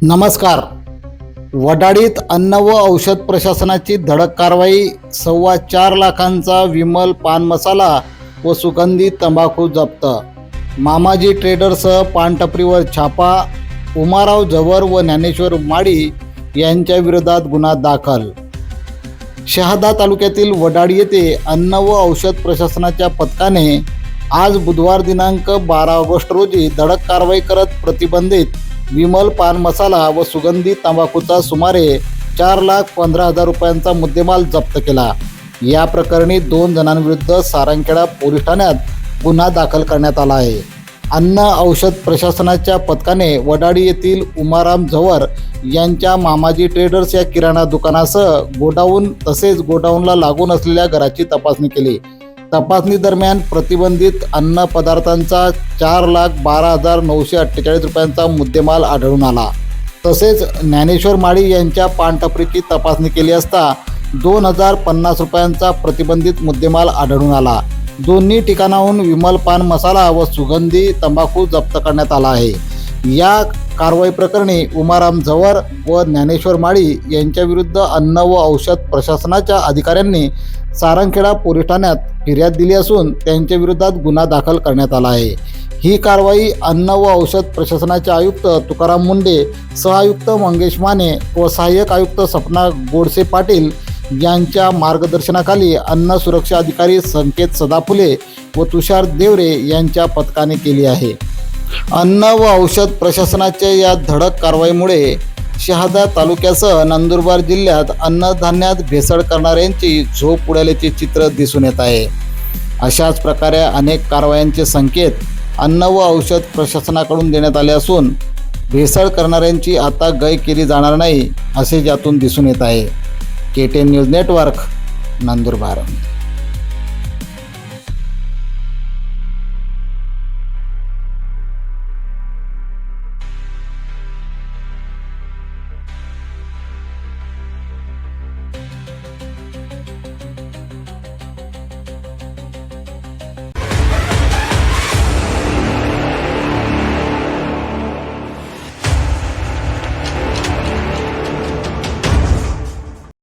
नमस्कार. वडाळीत अन्न व औषध प्रशासनाची धडक कारवाई. 4.25 लाखांचा विमल पान मसाला व सुगंधी तंबाखू जप्त. मामाजी ट्रेडर्ससह पानटपरीवर छापा. उमाराव झवर व ज्ञानेश्वर माळी यांच्या विरोधात गुन्हा दाखल. शहादा तालुक्यातील वडाळी येथे अन्न व औषध प्रशासनाच्या पथकाने आज बुधवार दिनांक 12 ऑगस्ट रोजी धडक कारवाई करत प्रतिबंधित विमल पान मसाला व सुगंधी तंबाखूचा सुमारे 4,15,000 रुपयांचा मुद्देमाल जप्त केला. या प्रकरणी 2 जणांविरुद्ध सारंगखेडा पोलीस ठाण्यात गुन्हा दाखल करण्यात आला आहे. अन्न औषध प्रशासनाच्या पथकाने वडाळी येथील उमाराम झवर यांच्या मामाजी ट्रेडर्स या किराणा दुकानासह गोडाऊन तसेच गोडाऊनला लागून असलेल्या घराची तपासणी केली. तपासणी दरम्यान प्रतिबंधित अन्न पदार्थांचा 4,12,948 रुपयांचा मुद्देमाल आढळून आला. तसेच ज्ञानेश्वर माळी यांच्या पानटपरीची तपासणी केली असता 2,050 रुपयांचा प्रतिबंधित मुद्देमाल आढळून आला. दोन्ही ठिकाणाहून विमल पान मसाला व सुगंधी तंबाखू जप्त करण्यात आला आहे. या कारवाई प्रकरणी उमाराम झवर व ज्ञानेश्वर माळी यांच्याविरुद्ध अन्न व औषध प्रशासनाच्या अधिकाऱ्यांनी सारंगखेडा पोलीस ठाण्यात फिर्याद दिली असून त्यांच्या विरोधात गुन्हा दाखल करण्यात आला आहे. ही कारवाई अन्न व औषध प्रशासनाचे आयुक्त तुकाराम मुंडे, सहआयुक्त मंगेश माने व सहाय्यक आयुक्त सपना गोडसे पाटील यांच्या मार्गदर्शनाखाली अन्न सुरक्षा अधिकारी संकेत सदाफुले व तुषार देवरे यांच्या पथकाने केली आहे. अन्न व औषध प्रशासनाच्या या धडक कारवाईमुळे शहादा तालुक्यासह नंदुरबार जिल्ह्यात अन्नधान्यात भेसळ करणाऱ्यांची झोप उडाल्याचे चित्र दिसून येत आहे. अशाच प्रकारे अनेक कारवायांचे संकेत अन्न व औषध प्रशासनाकडून देण्यात आले असून भेसळ करणाऱ्यांची आता गय केली जाणार नाही असे यातून दिसून येत आहे. KTN news network, Nandurbar.